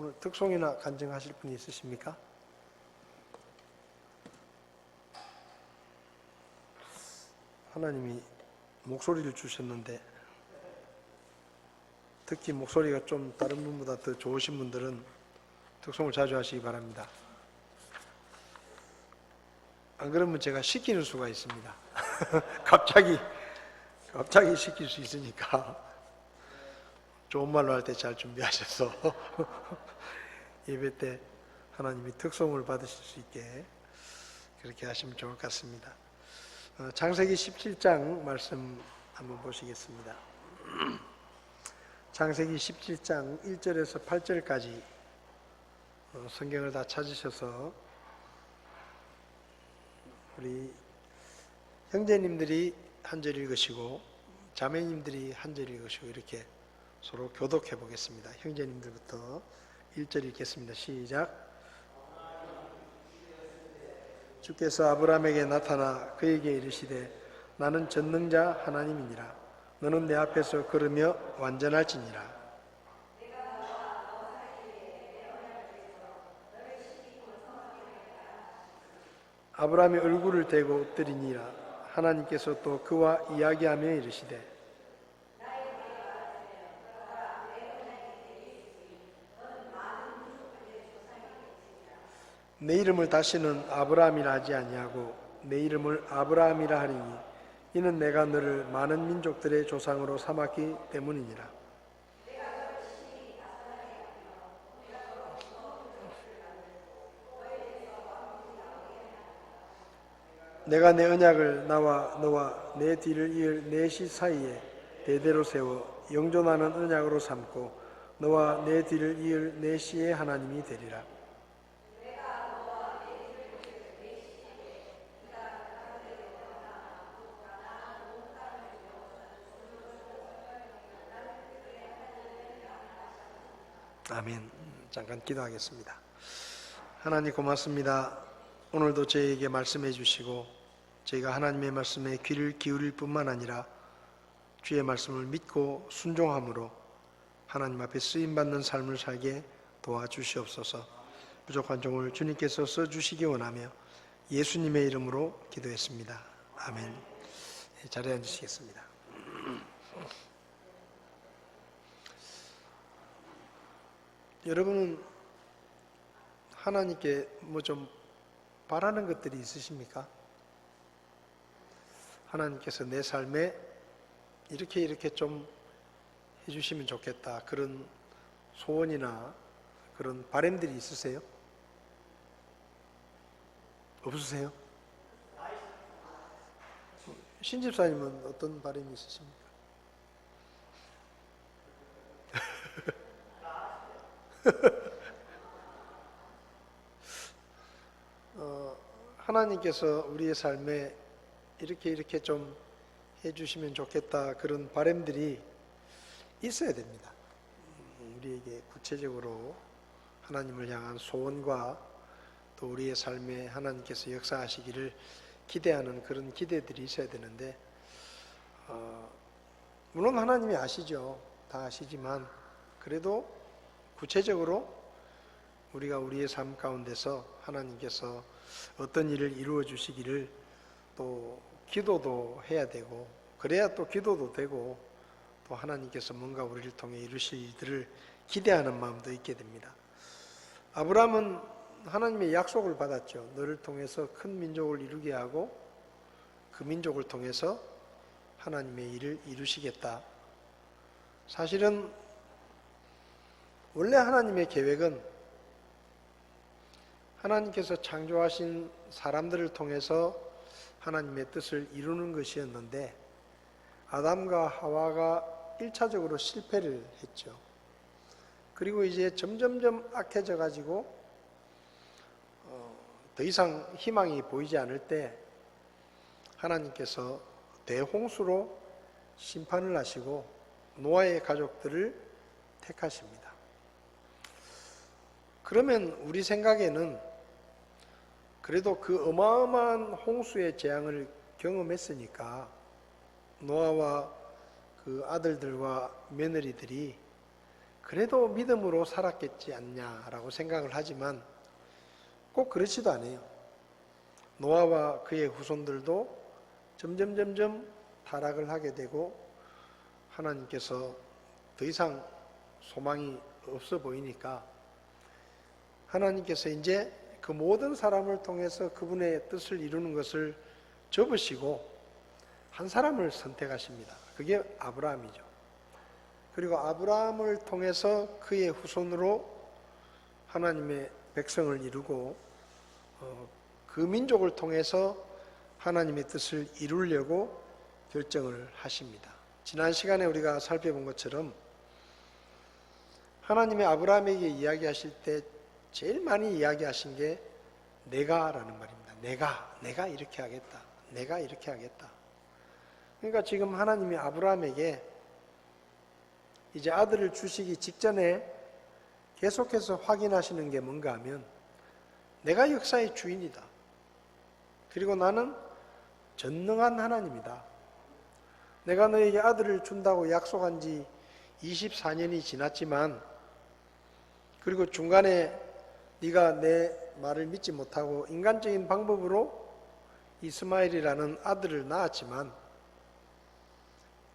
오늘 특송이나 간증하실 분이 있으십니까? 하나님이 목소리를 주셨는데 특히 목소리가 좀 다른 분보다 더 좋으신 분들은 특송을 자주 하시기 바랍니다. 안 그러면 제가 시키는 수가 있습니다. 갑자기 시킬 수 있으니까 좋은 말로 할 때 잘 준비하셔서 예배 때 하나님이 특송을 받으실 수 있게 그렇게 하시면 좋을 것 같습니다. 창세기 17장 말씀 한번 보시겠습니다. 창세기 17장 1절에서 8절까지 성경을 다 찾으셔서 우리 형제님들이 한 절 읽으시고 자매님들이 한 절 읽으시고 이렇게 서로 교독해 보겠습니다. 형제님들부터 1절 읽겠습니다. 시작. 주께서 아브라함에게 나타나 그에게 이르시되 나는 전능자 하나님이니라. 너는 내 앞에서 걸으며 완전할지니라. 아브라함이 얼굴을 대고 엎드리니라. 하나님께서 또 그와 이야기하며 이르시되 내 이름을 다시는 아브라함이라 하지 아니하고 내 이름을 아브라함이라 하리니 이는 내가 너를 많은 민족들의 조상으로 삼았기 때문이니라. 내가 내 언약을 나와 너와 내 뒤를 이을 내 시 사이에 대대로 세워 영존하는 언약으로 삼고 너와 내 뒤를 이을 내 시의 하나님이 되리라. 아멘. 잠깐 기도하겠습니다. 하나님 고맙습니다. 오늘도 저희에게 말씀해 주시고 저희가 하나님의 말씀에 귀를 기울일 뿐만 아니라 주의 말씀을 믿고 순종함으로 하나님 앞에 쓰임받는 삶을 살게 도와주시옵소서. 부족한 종을 주님께서 써주시기 원하며 예수님의 이름으로 기도했습니다. 아멘. 자리에 앉으시겠습니다. 여러분은 하나님께 뭐 좀 바라는 것들이 있으십니까? 하나님께서 내 삶에 이렇게 좀 해주시면 좋겠다 그런 소원이나 그런 바람들이 있으세요? 없으세요? 신집사님은 어떤 바람이 있으십니까? 하나님께서 우리의 삶에 이렇게 좀 해주시면 좋겠다 그런 바람들이 있어야 됩니다. 우리에게 구체적으로 하나님을 향한 소원과 또 우리의 삶에 하나님께서 역사하시기를 기대하는 그런 기대들이 있어야 되는데 물론 하나님이 아시죠. 다 아시지만 그래도 구체적으로 우리가 우리의 삶 가운데서 하나님께서 어떤 일을 이루어 주시기를 또 기도도 해야 되고 그래야 또 기도도 되고 또 하나님께서 뭔가 우리를 통해 이루실 일들을 기대하는 마음도 있게 됩니다. 아브라함은 하나님의 약속을 받았죠. 너를 통해서 큰 민족을 이루게 하고 그 민족을 통해서 하나님의 일을 이루시겠다. 사실은 원래 하나님의 계획은 하나님께서 창조하신 사람들을 통해서 하나님의 뜻을 이루는 것이었는데 아담과 하와가 1차적으로 실패를 했죠. 그리고 이제 점점점 악해져 가지고 더 이상 희망이 보이지 않을 때 하나님께서 대홍수로 심판을 하시고 노아의 가족들을 택하십니다. 그러면 우리 생각에는 그래도 그 어마어마한 홍수의 재앙을 노아와 그 아들들과 며느리들이 그래도 믿음으로 살았겠지 않냐라고 생각을 하지만 꼭 그렇지도 않아요. 노아와 그의 후손들도 점점 타락을 하게 되고 하나님께서 더 이상 소망이 없어 보이니까 하나님께서 이제 그 모든 사람을 통해서 그분의 뜻을 이루는 것을 접으시고 한 사람을 선택하십니다. 그게 아브라함이죠. 그리고 아브라함을 통해서 그의 후손으로 하나님의 백성을 이루고 그 민족을 통해서 하나님의 뜻을 이루려고 결정을 하십니다. 지난 시간에 우리가 살펴본 것처럼 하나님의 아브라함에게 이야기하실 때 제일 많이 이야기하신 게 내가라는 말입니다. 내가 이렇게 하겠다. 내가 이렇게 하겠다. 그러니까 지금 하나님이 아브라함에게 이제 아들을 주시기 직전에 계속해서 확인하시는 게 뭔가 하면 내가 역사의 주인이다. 그리고 나는 전능한 하나님이다. 내가 너에게 아들을 준다고 약속한 지 24년이 지났지만 그리고 중간에 네가 내 말을 믿지 못하고 인간적인 방법으로 이스마엘이라는 아들을 낳았지만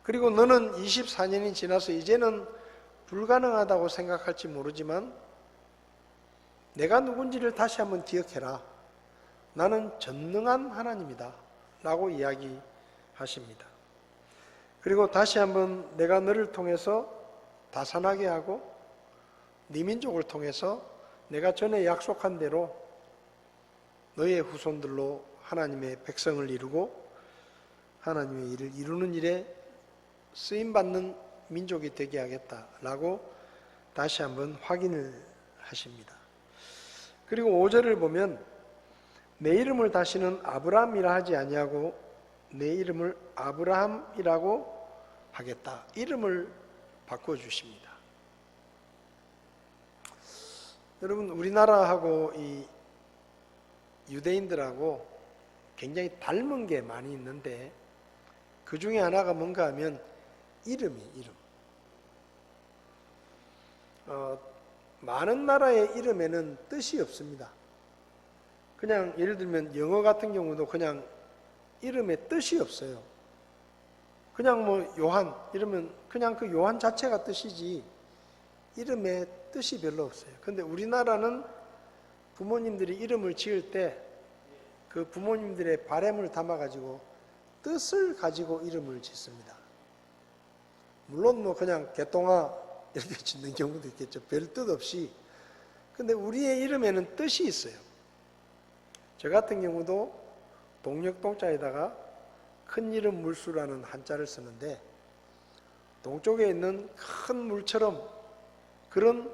그리고 너는 24년이 지나서 이제는 불가능하다고 생각할지 모르지만 내가 누군지를 다시 한번 기억해라. 나는 전능한 하나님이다 라고 이야기하십니다. 그리고 다시 한번 내가 너를 통해서 다산하게 하고 네 민족을 통해서 내가 전에 약속한 대로 너의 후손들로 하나님의 백성을 이루고 하나님의 일을 이루는 일에 쓰임받는 민족이 되게 하겠다라고 다시 한번 확인을 하십니다. 그리고 5절을 보면 내 이름을 다시는 아브라함이라 하지 아니하고 내 이름을 아브라함이라고 하겠다. 이름을 바꿔주십니다. 여러분 우리나라하고 이 유대인들하고 굉장히 닮은 게 많이 있는데 그 중에 하나가 뭔가 하면 이름. 많은 나라의 이름에는 뜻이 없습니다. 그냥 예를 들면 영어 같은 경우도 그냥 이름에 뜻이 없어요. 그냥 뭐 요한 이러면 그냥 그 요한 자체가 뜻이지 이름에 뜻이 별로 없어요. 근데 우리나라는 부모님들이 이름을 지을 때 그 부모님들의 바램을 담아가지고 뜻을 가지고 이름을 짓습니다. 물론 뭐 그냥 개똥아 이렇게 짓는 경우도 있겠죠. 별 뜻 없이. 근데 우리의 이름에는 뜻이 있어요. 저 같은 경우도 동력동자에다가 큰 이름 물수라는 한자를 쓰는데 동쪽에 있는 큰 물처럼 그런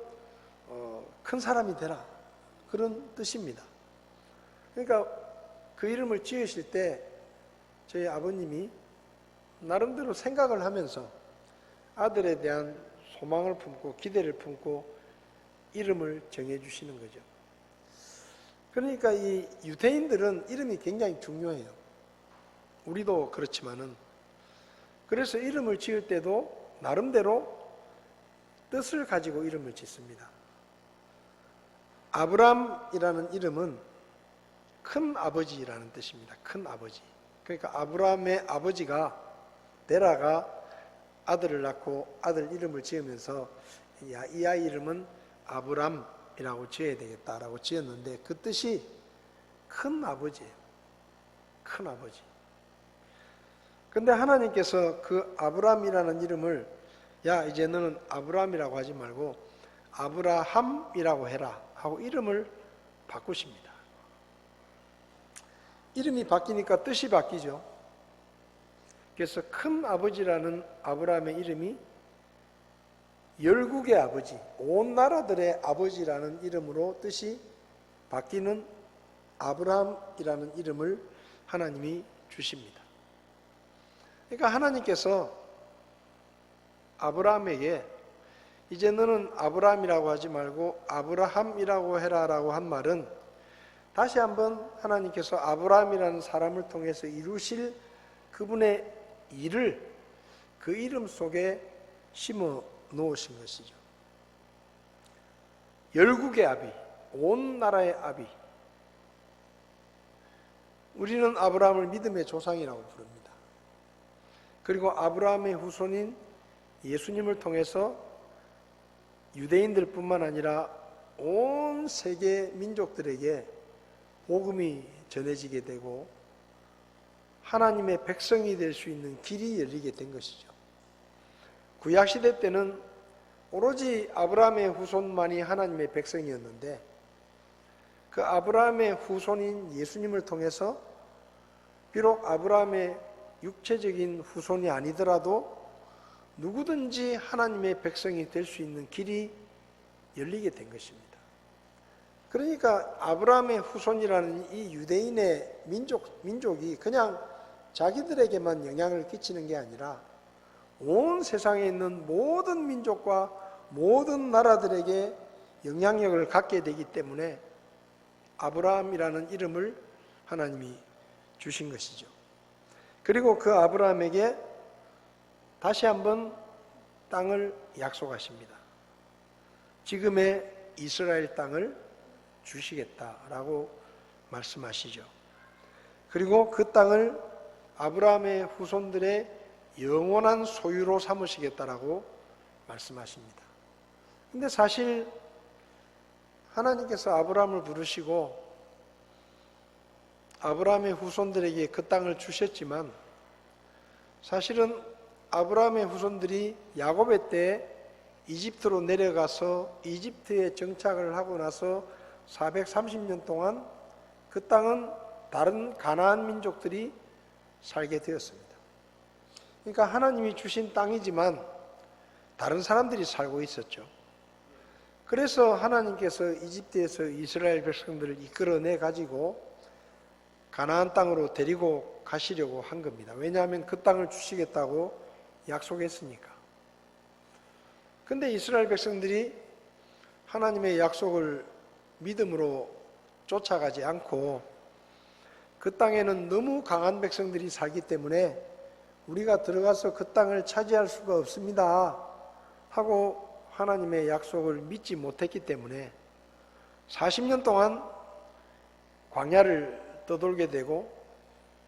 큰 사람이 되라 그런 뜻입니다. 그러니까 그 이름을 지으실 때 저희 아버님이 나름대로 생각을 하면서 아들에 대한 소망을 품고 기대를 품고 이름을 정해주시는 거죠. 그러니까 이 유대인들은 이름이 굉장히 중요해요. 우리도 그렇지만은 그래서 이름을 지을 때도 나름대로 뜻을 가지고 이름을 짓습니다. 아브람이라는 이름은 큰 아버지라는 뜻입니다. 큰 아버지. 그러니까 아브람의 아버지가 데라가 아들을 낳고 아들 이름을 지으면서 이 아이 이름은 아브람이라고 지어야 되겠다라고 지었는데 그 뜻이 큰 아버지예요. 큰 아버지. 근데 하나님께서 그 아브람이라는 이름을 야 이제 너는 아브람이라고 하지 말고 아브라함이라고 해라 하고 이름을 바꾸십니다. 이름이 바뀌니까 뜻이 바뀌죠. 그래서 큰 아버지라는 아브라함의 이름이 열국의 아버지, 온 나라들의 아버지라는 이름으로 뜻이 바뀌는 아브라함이라는 이름을 하나님이 주십니다. 그러니까 하나님께서 아브라함에게 이제 너는 아브라함이라고 하지 말고 아브라함이라고 해라라고 한 말은 다시 한번 하나님께서 아브라함이라는 사람을 통해서 이루실 그분의 일을 그 이름 속에 심어 놓으신 것이죠. 열국의 아비, 온 나라의 아비. 우리는 아브라함을 믿음의 조상이라고 부릅니다. 그리고 아브라함의 후손인 예수님을 통해서 유대인들뿐만 아니라 온 세계 민족들에게 복음이 전해지게 되고 하나님의 백성이 될 수 있는 길이 열리게 된 것이죠. 구약시대 때는 오로지 아브라함의 후손만이 하나님의 백성이었는데 그 아브라함의 후손인 예수님을 통해서 비록 아브라함의 육체적인 후손이 아니더라도 누구든지 하나님의 백성이 될 수 있는 길이 열리게 된 것입니다. 그러니까 아브라함의 후손이라는 이 유대인의 민족이 그냥 자기들에게만 영향을 끼치는 게 아니라 온 세상에 있는 모든 민족과 모든 나라들에게 영향력을 갖게 되기 때문에 아브라함이라는 이름을 하나님이 주신 것이죠. 그리고 그 아브라함에게 다시 한번 땅을 약속하십니다. 지금의 이스라엘 땅을 주시겠다라고 말씀하시죠. 그리고 그 땅을 아브라함의 후손들의 영원한 소유로 삼으시겠다라고 말씀하십니다. 근데 사실 하나님께서 아브라함을 부르시고 아브라함의 후손들에게 그 땅을 주셨지만 사실은 아브라함의 후손들이 야곱의 때에 이집트로 내려가서 이집트에 정착을 하고 나서 430년 동안 그 땅은 다른 가나안 민족들이 살게 되었습니다. 그러니까 하나님이 주신 땅이지만 다른 사람들이 살고 있었죠. 그래서 하나님께서 이집트에서 이스라엘 백성들을 이끌어내 가지고 가나안 땅으로 데리고 가시려고 한 겁니다. 왜냐하면 그 땅을 주시겠다고 약속했으니까. 근데 이스라엘 백성들이 하나님의 약속을 믿음으로 쫓아가지 않고 그 땅에는 너무 강한 백성들이 살기 때문에 우리가 들어가서 그 땅을 차지할 수가 없습니다 하고 하나님의 약속을 믿지 못했기 때문에 40년 동안 광야를 떠돌게 되고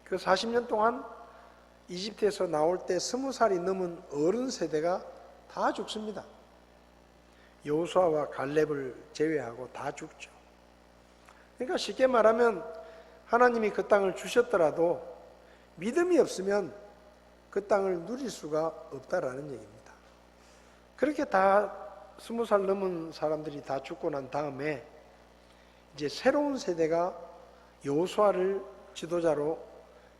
그 40년 동안 이집트에서 나올 때 20살이 넘은 어른 세대가 다 죽습니다. 여호수아와 갈렙을 제외하고 다 죽죠. 그러니까 쉽게 말하면 하나님이 그 땅을 주셨더라도 믿음이 없으면 그 땅을 누릴 수가 없다라는 얘기입니다. 그렇게 다 20살 넘은 사람들이 다 죽고 난 다음에 이제 새로운 세대가 여호수아를 지도자로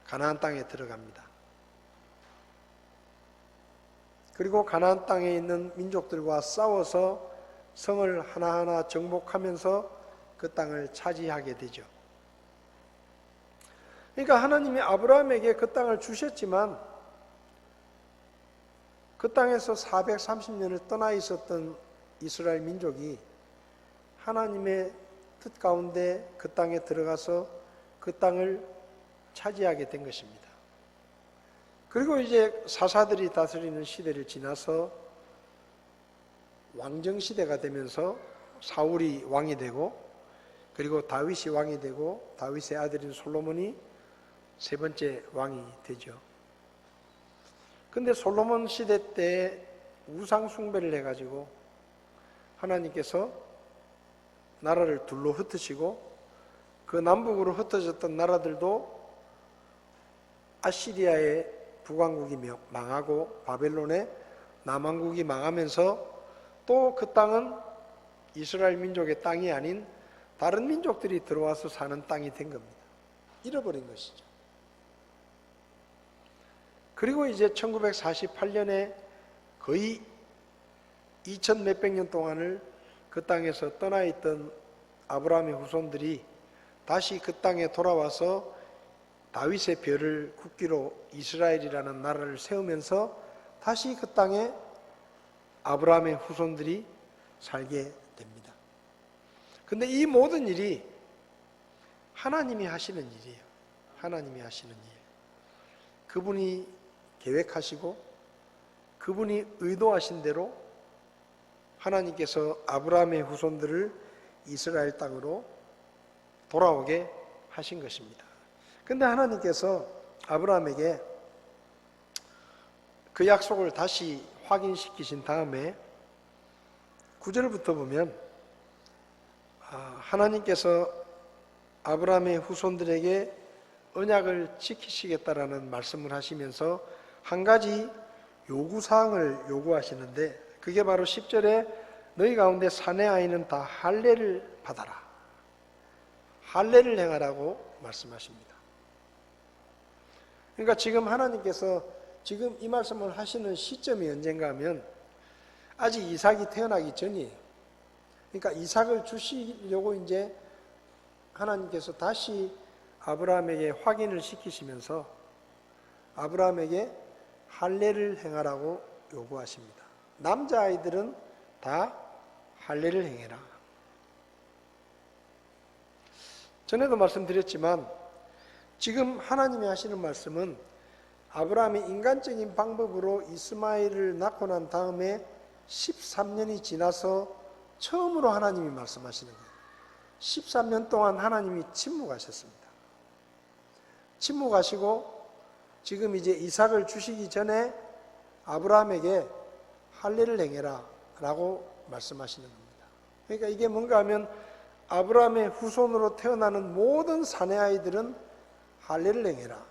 가나안 땅에 들어갑니다. 그리고 가나안 땅에 있는 민족들과 싸워서 성을 하나하나 정복하면서 그 땅을 차지하게 되죠. 그러니까 하나님이 아브라함에게 그 땅을 주셨지만 그 땅에서 430년을 떠나 있었던 이스라엘 민족이 하나님의 뜻 가운데 그 땅에 들어가서 그 땅을 차지하게 된 것입니다. 그리고 이제 사사들이 다스리는 시대를 지나서 왕정시대가 되면서 사울이 왕이 되고 그리고 다윗이 왕이 되고 다윗의 아들인 솔로몬이 세 번째 왕이 되죠. 근데 솔로몬 시대 때 우상 숭배를 해가지고 하나님께서 나라를 둘로 흩으시고 그 남북으로 흩어졌던 나라들도 아시리아의 북왕국이 망하고 바벨론의 남왕국이 망하면서 또 그 땅은 이스라엘 민족의 땅이 아닌 다른 민족들이 들어와서 사는 땅이 된 겁니다. 잃어버린 것이죠. 그리고 이제 1948년에 거의 2000 몇백 년 동안을 그 땅에서 떠나 있던 아브라함의 후손들이 다시 그 땅에 돌아와서 다윗의 벼를 국기로 이스라엘이라는 나라를 세우면서 다시 그 땅에 아브라함의 후손들이 살게 됩니다. 근데 이 모든 일이 하나님이 하시는 일이에요. 하나님이 하시는 일. 그분이 계획하시고 그분이 의도하신 대로 하나님께서 아브라함의 후손들을 이스라엘 땅으로 돌아오게 하신 것입니다. 그런데 하나님께서 아브라함에게 그 약속을 다시 확인시키신 다음에 9절부터 보면 하나님께서 아브라함의 후손들에게 언약을 지키시겠다라는 말씀을 하시면서 한 가지 요구사항을 요구하시는데, 그게 바로 10절에 너희 가운데 사내 아이는 다 할례를 받아라, 할례를 행하라고 말씀하십니다. 그러니까 지금 하나님께서 지금 이 말씀을 하시는 시점이 언젠가 하면 아직 이삭이 태어나기 전이에요. 그러니까 이삭을 주시려고 이제 하나님께서 다시 아브라함에게 확인을 시키시면서 아브라함에게 할례를 행하라고 요구하십니다. 남자아이들은 다 할례를 행해라. 전에도 말씀드렸지만 지금 하나님이 하시는 말씀은 아브라함이 인간적인 방법으로 이스마엘을 낳고 난 다음에 13년이 지나서 처음으로 하나님이 말씀하시는 거예요. 13년 동안 하나님이 침묵하셨습니다. 침묵하시고 지금 이제 이삭을 주시기 전에 아브라함에게 할례를 행해라 라고 말씀하시는 겁니다. 그러니까 이게 뭔가 하면 아브라함의 후손으로 태어나는 모든 사내 아이들은 할례를 행해라.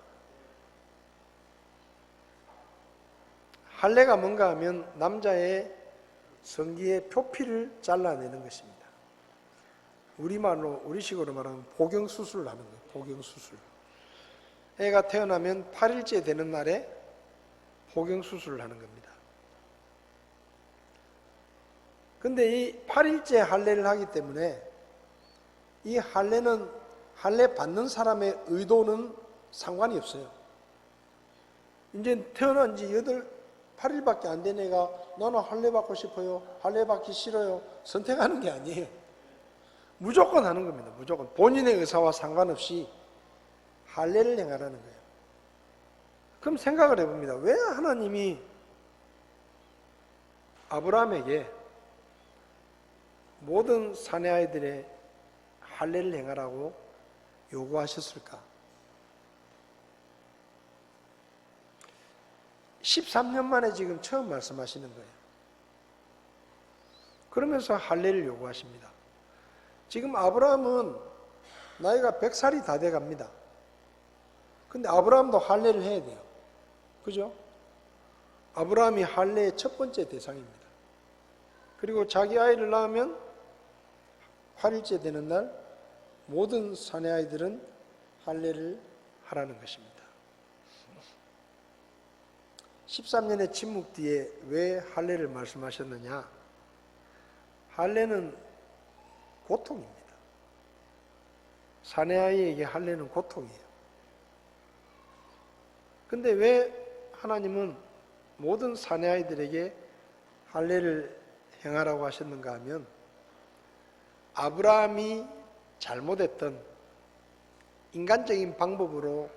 할례가 뭔가 하면 남자의 성기의 표피를 잘라내는 것입니다. 우리식으로 말하면 복용수술을 하는 거예요. 복용수술. 애가 태어나면 8일째 되는 날에 복용수술을 하는 겁니다. 근데 이 8일째 할례를 하기 때문에 이 할례는 할례 받는 사람의 의도는 상관이 없어요. 이제 태어난 지 8일밖에 안 된 애가 나는 할례 받고 싶어요, 할례 받기 싫어요 선택하는 게 아니에요. 무조건 하는 겁니다. 무조건 본인의 의사와 상관없이 할례를 행하라는 거예요. 그럼 생각을 해봅니다. 왜 하나님이 아브라함에게 모든 사내 아이들의 할례를 행하라고 요구하셨을까? 13년 만에 지금 처음 말씀하시는 거예요. 그러면서 할례를 요구하십니다. 지금 아브라함은 나이가 100살이 다 돼 갑니다. 근데 아브라함도 할례를 해야 돼요. 그죠? 아브라함이 할례의 첫 번째 대상입니다. 그리고 자기 아이를 낳으면 8일째 되는 날 모든 사내 아이들은 할례를 하라는 것입니다. 13년의 침묵 뒤에 왜 할례를 말씀하셨느냐? 할례는 고통입니다. 사내 아이에게 할례는 고통이에요. 근데 왜 하나님은 모든 사내 아이들에게 할례를 행하라고 하셨는가 하면 아브라함이 잘못했던 인간적인 방법으로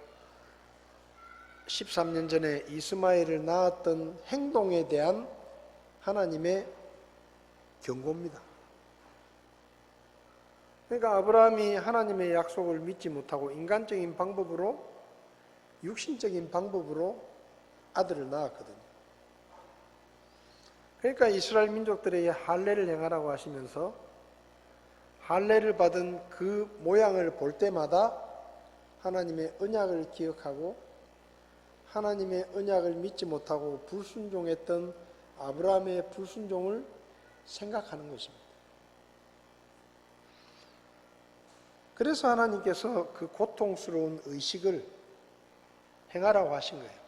13년 전에 이스마엘을 낳았던 행동에 대한 하나님의 경고입니다. 그러니까 아브라함이 하나님의 약속을 믿지 못하고 인간적인 방법으로, 육신적인 방법으로 아들을 낳았거든요. 그러니까 이스라엘 민족들에게 할례를 행하라고 하시면서 할례를 받은 그 모양을 볼 때마다 하나님의 언약을 기억하고 하나님의 언약을 믿지 못하고 불순종했던 아브라함의 불순종을 생각하는 것입니다. 그래서 하나님께서 그 고통스러운 의식을 행하라고 하신 거예요.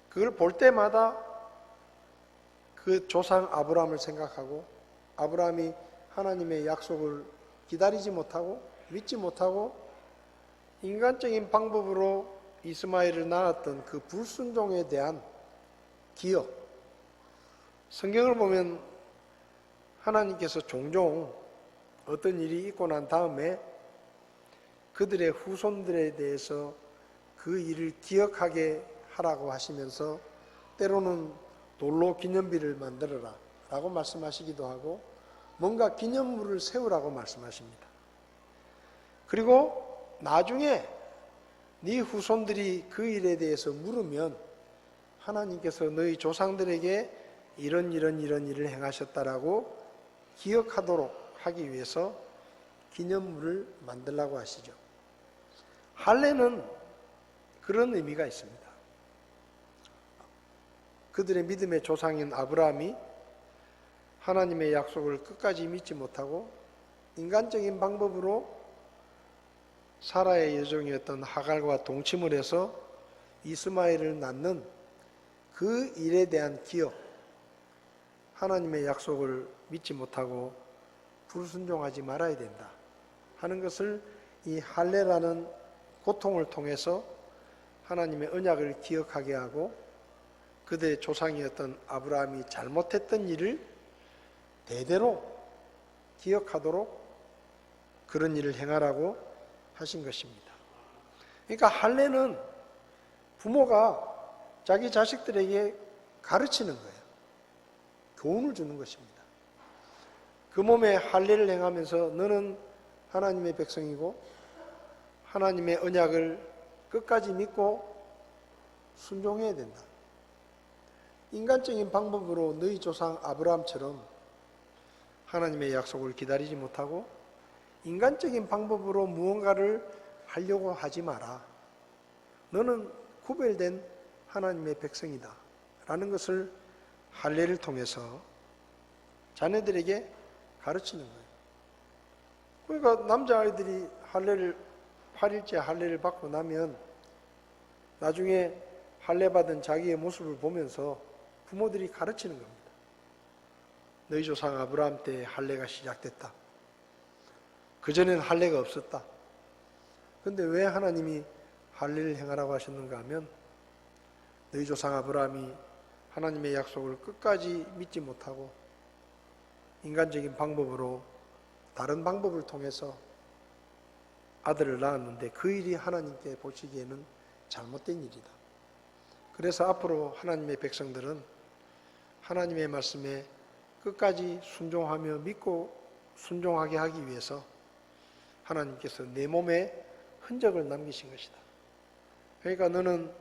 그걸 볼 때마다 그 조상 아브라함을 생각하고 아브라함이 하나님의 약속을 기다리지 못하고 믿지 못하고 인간적인 방법으로 이스마엘을 낳았던 그 불순종에 대한 기억. 성경을 보면 하나님께서 종종 어떤 일이 있고 난 다음에 그들의 후손들에 대해서 그 일을 기억하게 하라고 하시면서 때로는 돌로 기념비를 만들어라 라고 말씀하시기도 하고 뭔가 기념물을 세우라고 말씀하십니다. 그리고 나중에 네 후손들이 그 일에 대해서 물으면 하나님께서 너희 조상들에게 이런 일을 행하셨다라고 기억하도록 하기 위해서 기념물을 만들라고 하시죠. 할례는 그런 의미가 있습니다. 그들의 믿음의 조상인 아브라함이 하나님의 약속을 끝까지 믿지 못하고 인간적인 방법으로 사라의 여종이었던 하갈과 동침을 해서 이스마엘을 낳는 그 일에 대한 기억, 하나님의 약속을 믿지 못하고 불순종하지 말아야 된다 하는 것을 이 할례라는 고통을 통해서 하나님의 언약을 기억하게 하고 그들의 조상이었던 아브라함이 잘못했던 일을 대대로 기억하도록 그런 일을 행하라고 하신 것입니다. 그러니까 할례는 부모가 자기 자식들에게 가르치는 거예요. 교훈을 주는 것입니다. 그 몸에 할례를 행하면서 너는 하나님의 백성이고 하나님의 언약을 끝까지 믿고 순종해야 된다. 인간적인 방법으로 너희 조상 아브라함처럼 하나님의 약속을 기다리지 못하고 인간적인 방법으로 무언가를 하려고 하지 마라. 너는 구별된 하나님의 백성이다 라는 것을 할례를 통해서 자녀들에게 가르치는 거예요. 그러니까 남자아이들이 할례를 8일째 할례를 받고 나면 나중에 할례 받은 자기의 모습을 보면서 부모들이 가르치는 겁니다. 너희 조상 아브라함 때 할례가 시작됐다. 그전에는 할례가 없었다. 그런데 왜 하나님이 할례를 행하라고 하셨는가 하면 너희 조상 아브라함이 하나님의 약속을 끝까지 믿지 못하고 인간적인 방법으로 다른 방법을 통해서 아들을 낳았는데 그 일이 하나님께 보시기에는 잘못된 일이다. 그래서 앞으로 하나님의 백성들은 하나님의 말씀에 끝까지 순종하며 믿고 순종하게 하기 위해서 하나님께서 내 몸에 흔적을 남기신 것이다. 그러니까 너는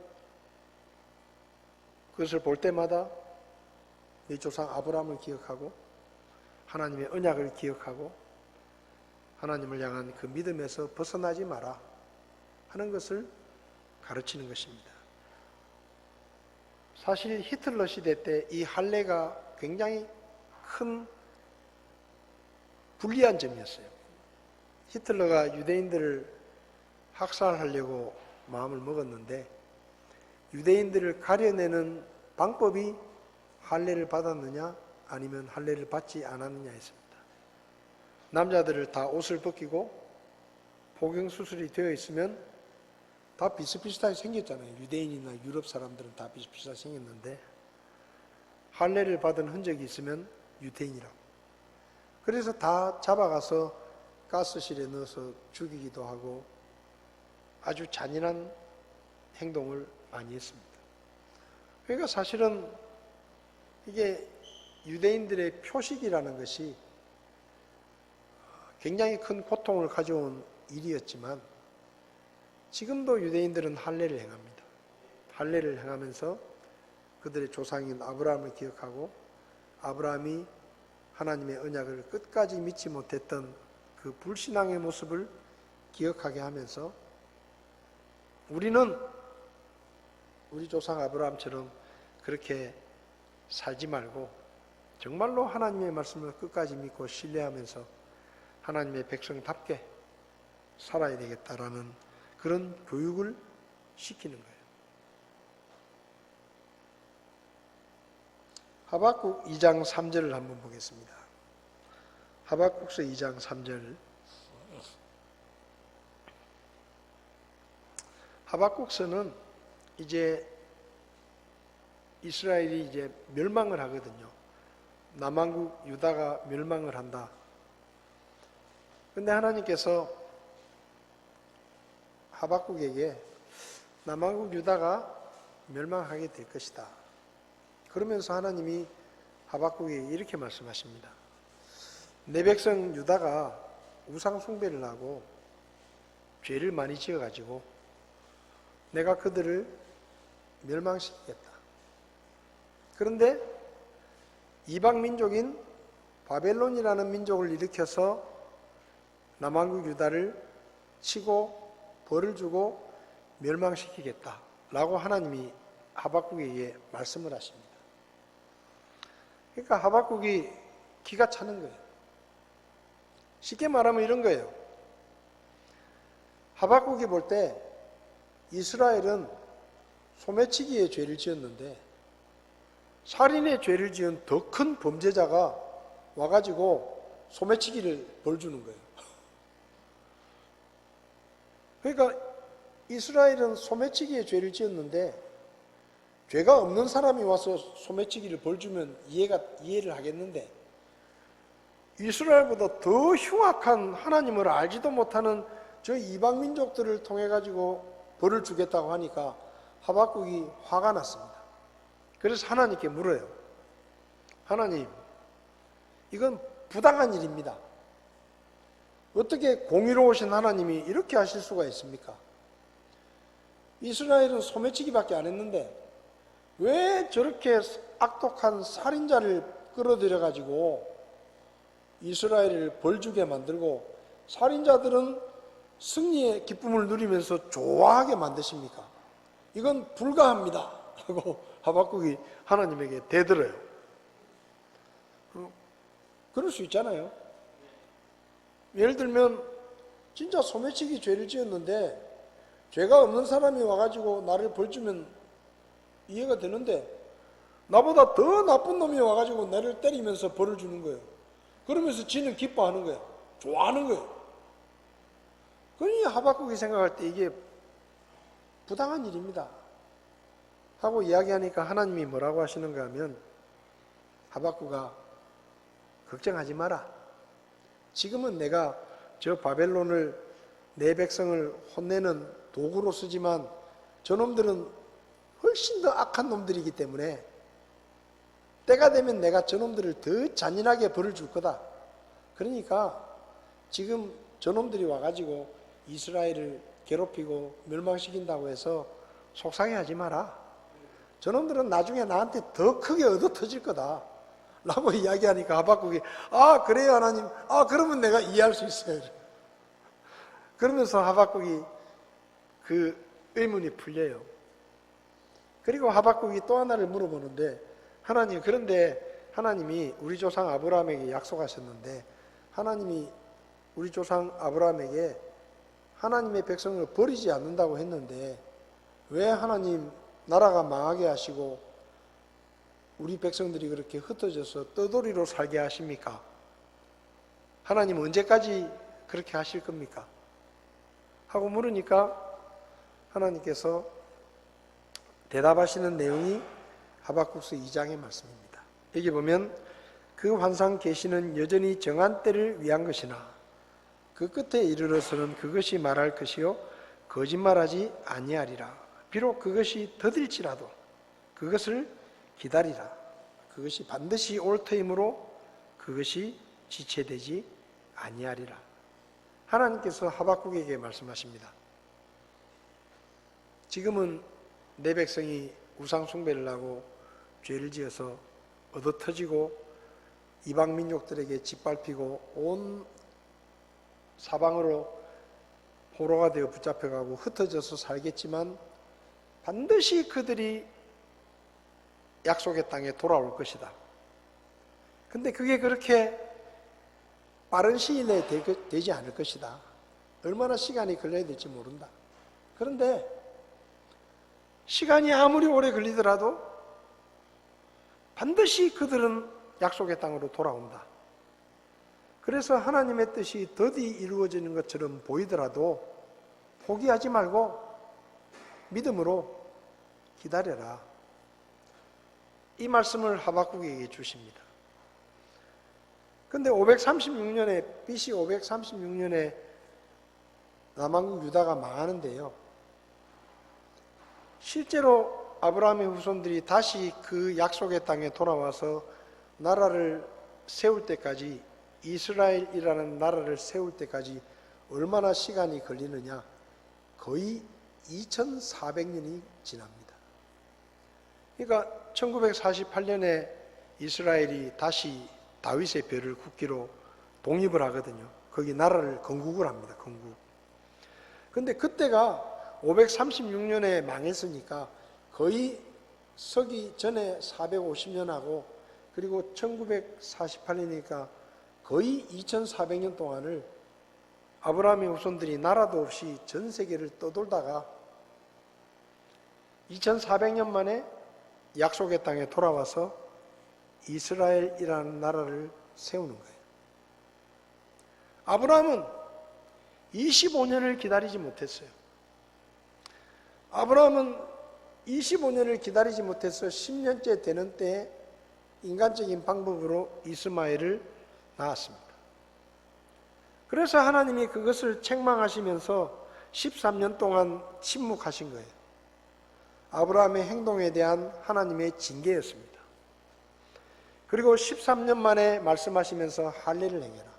그것을 볼 때마다 네 조상 아브라함을 기억하고 하나님의 언약을 기억하고 하나님을 향한 그 믿음에서 벗어나지 마라 하는 것을 가르치는 것입니다. 사실 히틀러 시대 때 이 할례가 굉장히 큰 불리한 점이었어요. 히틀러가 유대인들을 학살하려고 마음을 먹었는데 유대인들을 가려내는 방법이 할례를 받았느냐 아니면 할례를 받지 않았느냐였습니다. 남자들을 다 옷을 벗기고 포경수술이 되어 있으면 다 비슷비슷하게 생겼잖아요. 유대인이나 유럽 사람들은 다 비슷비슷하게 생겼는데 할례를 받은 흔적이 있으면 유대인이라고. 그래서 다 잡아가서 가스실에 넣어서 죽이기도 하고 아주 잔인한 행동을 많이 했습니다. 그러니까 사실은 이게 유대인들의 표식이라는 것이 굉장히 큰 고통을 가져온 일이었지만 지금도 유대인들은 할례를 행합니다. 할례를 행하면서 그들의 조상인 아브라함을 기억하고 아브라함이 하나님의 언약을 끝까지 믿지 못했던 그 불신앙의 모습을 기억하게 하면서 우리는 우리 조상 아브라함처럼 그렇게 살지 말고 정말로 하나님의 말씀을 끝까지 믿고 신뢰하면서 하나님의 백성답게 살아야 되겠다라는 그런 교육을 시키는 거예요. 하박국 2장 3절을 한번 보겠습니다. 하박국서 2장 3절. 하박국서는 이제 이스라엘이 이제 멸망을 하거든요. 남왕국 유다가 멸망을 한다. 근데 하나님께서 하박국에게 남왕국 유다가 멸망하게 될 것이다. 그러면서 하나님이 하박국이 이렇게 말씀하십니다. 내 백성 유다가 우상 숭배를 하고 죄를 많이 지어가지고 내가 그들을 멸망시키겠다. 그런데 이방 민족인 바벨론이라는 민족을 일으켜서 남왕국 유다를 치고 벌을 주고 멸망시키겠다 라고 하나님이 하박국에게 말씀을 하십니다. 그러니까 하박국이 기가 차는 거예요. 쉽게 말하면 이런 거예요. 하박국이 볼 때 이스라엘은 소매치기의 죄를 지었는데 살인의 죄를 지은 더 큰 범죄자가 와가지고 소매치기를 벌 주는 거예요. 그러니까 이스라엘은 소매치기의 죄를 지었는데 죄가 없는 사람이 와서 소매치기를 벌 주면 이해를 하겠는데 이스라엘보다 더 흉악한 하나님을 알지도 못하는 저 이방 민족들을 통해 가지고 벌을 주겠다고 하니까 하박국이 화가 났습니다. 그래서 하나님께 물어요. 하나님, 이건 부당한 일입니다. 어떻게 공의로우신 하나님이 이렇게 하실 수가 있습니까? 이스라엘은 소매치기밖에 안 했는데 왜 저렇게 악독한 살인자를 끌어들여 가지고 이스라엘을 벌주게 만들고 살인자들은 승리의 기쁨을 누리면서 좋아하게 만드십니까? 이건 불가합니다 하고 하박국이 하나님에게 대들어요. 그럴 수 있잖아요. 예를 들면 진짜 소매치기 죄를 지었는데 죄가 없는 사람이 와가지고 나를 벌주면 이해가 되는데 나보다 더 나쁜 놈이 와가지고 나를 때리면서 벌을 주는 거예요. 그러면서 지는 기뻐하는 거예요. 좋아하는 거예요. 그러니 하박국이 생각할 때 이게 부당한 일입니다 하고 이야기하니까 하나님이 뭐라고 하시는가 하면 하박국아 걱정하지 마라. 지금은 내가 저 바벨론을 내 백성을 혼내는 도구로 쓰지만 저놈들은 훨씬 더 악한 놈들이기 때문에 때가 되면 내가 저놈들을 더 잔인하게 벌을 줄 거다. 그러니까 지금 저놈들이 와가지고 이스라엘을 괴롭히고 멸망시킨다고 해서 속상해하지 마라. 저놈들은 나중에 나한테 더 크게 얻어터질 거다 라고 이야기하니까 하박국이 아 그래요 하나님, 아 그러면 내가 이해할 수 있어요. 그러면서 하박국이 그 의문이 풀려요. 그리고 하박국이 또 하나를 물어보는데 하나님, 그런데 하나님이 우리 조상 아브라함에게 약속하셨는데 하나님이 우리 조상 아브라함에게 하나님의 백성을 버리지 않는다고 했는데 왜 하나님 나라가 망하게 하시고 우리 백성들이 그렇게 흩어져서 떠돌이로 살게 하십니까? 하나님 언제까지 그렇게 하실 겁니까? 하고 물으니까 하나님께서 대답하시는 내용이 하박국서 2장의 말씀입니다. 여기 보면 그 환상 계시는 여전히 정한 때를 위한 것이나 그 끝에 이르러서는 그것이 말할 것이요 거짓말하지 아니하리라. 비록 그것이 더딜지라도 그것을 기다리라. 그것이 반드시 올 터이므로 그것이 지체되지 아니하리라. 하나님께서 하박국에게 말씀하십니다. 지금은 내 백성이 우상 숭배를 하고 죄를 지어서 얻어터지고 이방 민족들에게 짓밟히고 온 사방으로 포로가 되어 붙잡혀가고 흩어져서 살겠지만 반드시 그들이 약속의 땅에 돌아올 것이다. 근데 그게 그렇게 빠른 시일 내에 되지 않을 것이다. 얼마나 시간이 걸려야 될지 모른다. 그런데 시간이 아무리 오래 걸리더라도 반드시 그들은 약속의 땅으로 돌아온다. 그래서 하나님의 뜻이 더디 이루어지는 것처럼 보이더라도 포기하지 말고 믿음으로 기다려라. 이 말씀을 하박국에게 주십니다. 그런데 536년에 BC 536년에 남왕국 유다가 망하는데요. 실제로 아브라함의 후손들이 다시 그 약속의 땅에 돌아와서 나라를 세울 때까지, 이스라엘이라는 나라를 세울 때까지 얼마나 시간이 걸리느냐? 거의 2400년이 지납니다. 그러니까 1948년에 이스라엘이 다시 다윗의 벼를 국기로 독립을 하거든요. 거기 나라를 건국을 합니다. 건국. 근데 그때가 536년에 망했으니까 거의 서기 전에 450년하고 그리고 1948년이니까 거의 2400년 동안을 아브라함의 후손들이 나라도 없이 전 세계를 떠돌다가 2400년 만에 약속의 땅에 돌아와서 이스라엘이라는 나라를 세우는 거예요. 아브라함은 25년을 기다리지 못했어요. 아브라함은 25년을 기다리지 못해서 10년째 되는 때에 인간적인 방법으로 이스마엘을 낳았습니다. 그래서 하나님이 그것을 책망하시면서 13년 동안 침묵하신 거예요. 아브라함의 행동에 대한 하나님의 징계였습니다. 그리고 13년 만에 말씀하시면서 할례를 행해라.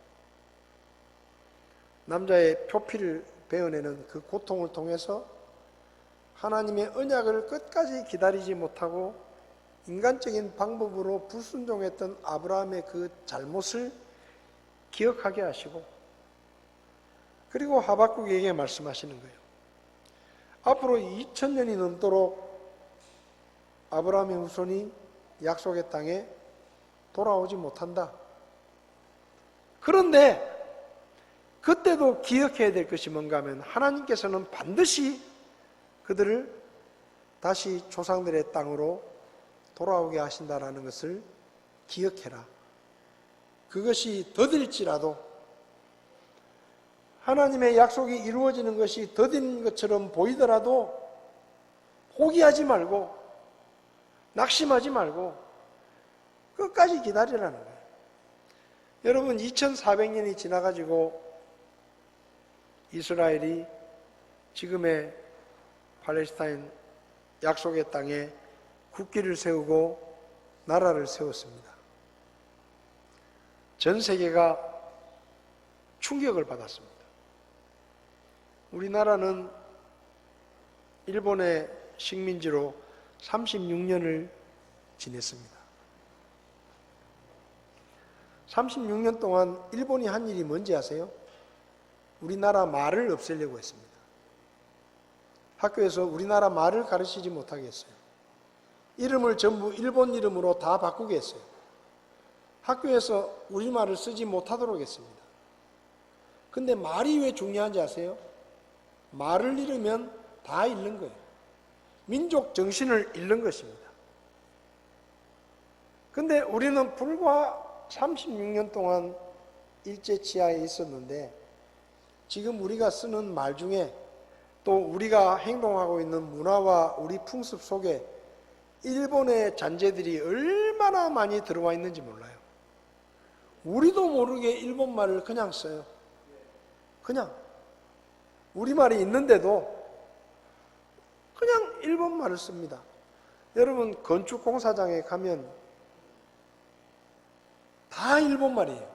남자의 표피를 베어내는 그 고통을 통해서 하나님의 언약을 끝까지 기다리지 못하고 인간적인 방법으로 불순종했던 아브라함의 그 잘못을 기억하게 하시고, 그리고 하박국에게 말씀하시는 거예요. 앞으로 2000년이 넘도록 아브라함의 후손이 약속의 땅에 돌아오지 못한다. 그런데 그때도 기억해야 될 것이 뭔가 하면 하나님께서는 반드시 그들을 다시 조상들의 땅으로 돌아오게 하신다라는 것을 기억해라. 그것이 더딜지라도, 하나님의 약속이 이루어지는 것이 더딘 것처럼 보이더라도 포기하지 말고 낙심하지 말고 끝까지 기다리라는 거예요. 여러분, 2400년이 지나가지고 이스라엘이 지금의 팔레스타인 약속의 땅에 국기를 세우고 나라를 세웠습니다. 전 세계가 충격을 받았습니다. 우리나라는 일본의 식민지로 36년을 지냈습니다. 36년 동안 일본이 한 일이 뭔지 아세요? 우리나라 말을 없애려고 했습니다. 학교에서 우리나라 말을 가르치지 못하게 했어요. 이름을 전부 일본 이름으로 다 바꾸게 했어요. 학교에서 우리말을 쓰지 못하도록 했습니다. 근데 말이 왜 중요한지 아세요? 말을 잃으면 다 잃는 거예요. 민족 정신을 잃는 것입니다. 근데 우리는 불과 36년 동안 일제치하에 있었는데 지금 우리가 쓰는 말 중에 또 우리가 행동하고 있는 문화와 우리 풍습 속에 일본의 잔재들이 얼마나 많이 들어와 있는지 몰라요. 우리도 모르게 일본말을 그냥 써요. 그냥 우리말이 있는데도 그냥 일본말을 씁니다. 여러분, 건축공사장에 가면 다 일본말이에요.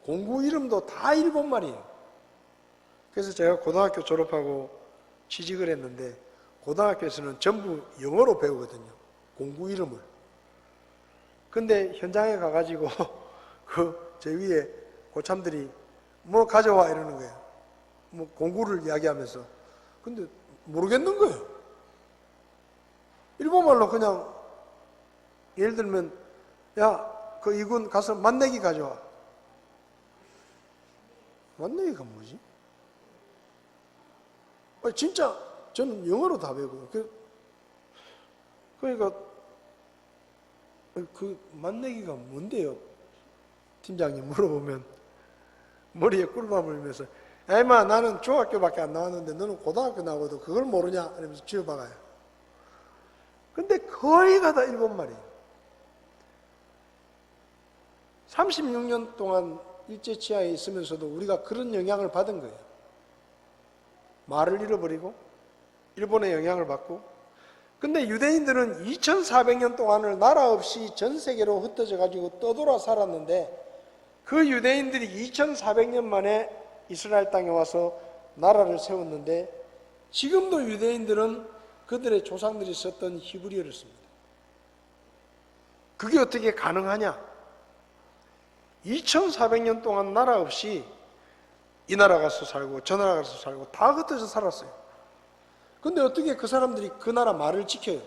공구 이름도 다 일본말이에요. 그래서 제가 고등학교 졸업하고 취직을 했는데 고등학교에서는 전부 영어로 배우거든요. 공구 이름을. 근데 현장에 가가지고 그 제 위에 고참들이 뭐 가져와 이러는 거예요. 뭐 공구를 이야기하면서. 근데 모르겠는 거예요. 일본말로 그냥 예를 들면 야, 그 이군 가서 만내기 가져와. 만내기가 뭐지? 진짜 저는 영어로 다 배우고 그러니까 그 만내기가 뭔데요? 팀장님 물어보면 머리에 꿀밤을 물면서 에마 나는 중학교밖에 안 나왔는데 너는 고등학교 나오고도 그걸 모르냐? 이러면서 쥐어박아요. 근데 거의가 다 일본말이에요. 36년 동안 일제치하에 있으면서도 우리가 그런 영향을 받은 거예요. 말을 잃어버리고 일본의 영향을 받고, 근데 유대인들은 2400년 동안을 나라 없이 전 세계로 흩어져 가지고 떠돌아 살았는데 그 유대인들이 2400년 만에 이스라엘 땅에 와서 나라를 세웠는데 지금도 유대인들은 그들의 조상들이 썼던 히브리어를 씁니다. 그게 어떻게 가능하냐? 2400년 동안 나라 없이 이 나라 가서 살고 저 나라 가서 살고 다 흩어져 살았어요. 근데 어떻게 그 사람들이 그 나라 말을 지켜요?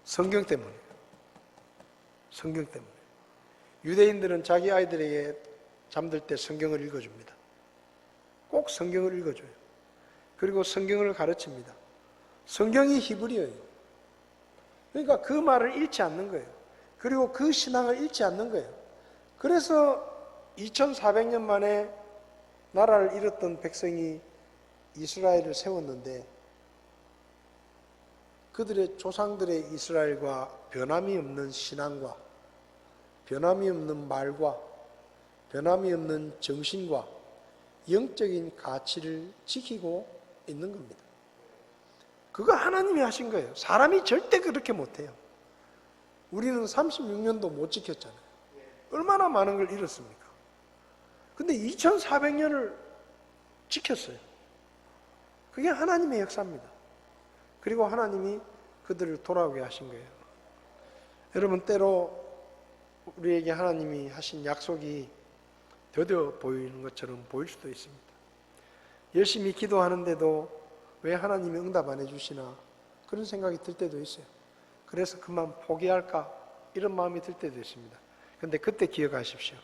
성경 때문에. 성경 때문에. 유대인들은 자기 아이들에게 잠들 때 성경을 읽어줍니다. 꼭 성경을 읽어줘요. 그리고 성경을 가르칩니다. 성경이 히브리어예요. 그러니까 그 말을 잃지 않는 거예요. 그리고 그 신앙을 잃지 않는 거예요. 그래서 2400년 만에 나라를 잃었던 백성이 이스라엘을 세웠는데 그들의 조상들의 이스라엘과 변함이 없는 신앙과 변함이 없는 말과 변함이 없는 정신과 영적인 가치를 지키고 있는 겁니다. 그거 하나님이 하신 거예요. 사람이 절대 그렇게 못해요. 우리는 36년도 못 지켰잖아요. 얼마나 많은 걸 잃었습니까? 근데 2400년을 지켰어요. 그게 하나님의 역사입니다. 그리고 하나님이 그들을 돌아오게 하신 거예요. 여러분, 때로 우리에게 하나님이 하신 약속이 더뎌 보이는 것처럼 보일 수도 있습니다. 열심히 기도하는데도 왜 하나님이 응답 안 해주시나 그런 생각이 들 때도 있어요. 그래서 그만 포기할까 이런 마음이 들 때도 있습니다. 그런데 그때 기억하십시오.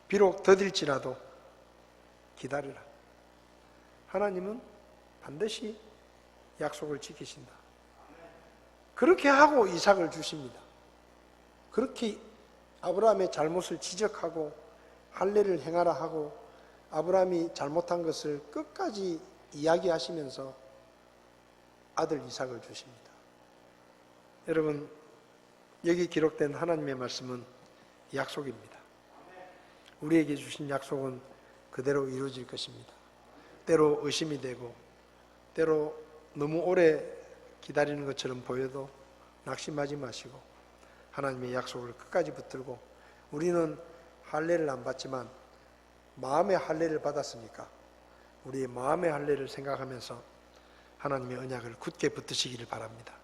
비록 더딜지라도 기다리라. 하나님은 반드시 약속을 지키신다. 그렇게 하고 이삭을 주십니다. 그렇게 아브라함의 잘못을 지적하고 할례를 행하라 하고 아브라함이 잘못한 것을 끝까지 이야기하시면서 아들 이삭을 주십니다. 여러분, 여기 기록된 하나님의 말씀은 약속입니다. 우리에게 주신 약속은 그대로 이루어질 것입니다. 때로 의심이 되고 때로 너무 오래 기다리는 것처럼 보여도 낙심하지 마시고 하나님의 약속을 끝까지 붙들고 우리는 할례를 안 받지만 마음의 할례를 받았으니까 우리의 마음의 할례를 생각하면서 하나님의 언약을 굳게 붙드시기를 바랍니다.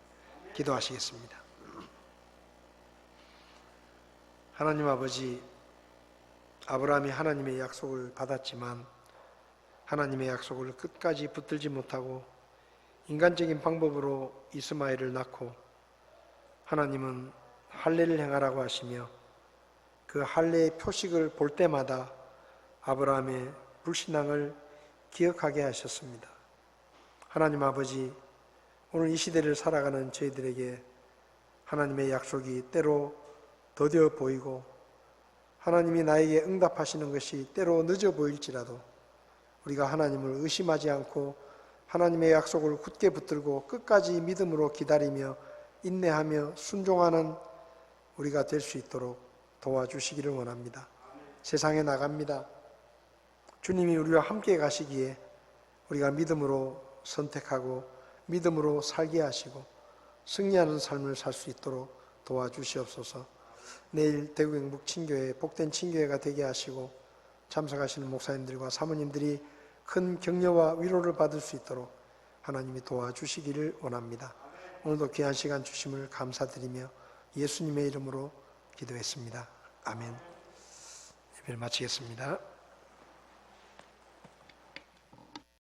기도하시겠습니다. 하나님 아버지, 아브라함이 하나님의 약속을 받았지만 하나님의 약속을 끝까지 붙들지 못하고 인간적인 방법으로 이스마엘을 낳고 하나님은 할례를 행하라고 하시며 그 할례의 표식을 볼 때마다 아브라함의 불신앙을 기억하게 하셨습니다. 하나님 아버지, 오늘 이 시대를 살아가는 저희들에게 하나님의 약속이 때로 더뎌 보이고 하나님이 나에게 응답하시는 것이 때로 늦어 보일지라도 우리가 하나님을 의심하지 않고 하나님의 약속을 굳게 붙들고 끝까지 믿음으로 기다리며 인내하며 순종하는 우리가 될 수 있도록 도와주시기를 원합니다. 세상에 나갑니다. 주님이 우리와 함께 가시기에 우리가 믿음으로 선택하고 믿음으로 살게 하시고 승리하는 삶을 살 수 있도록 도와주시옵소서. 내일 대구 경북 친교회 복된 친교회가 되게 하시고 참석하시는 목사님들과 사모님들이 큰 격려와 위로를 받을 수 있도록 하나님이 도와주시기를 원합니다. 오늘도 귀한 시간 주심을 감사드리며 예수님의 이름으로 기도했습니다. 아멘. 예배를 마치겠습니다.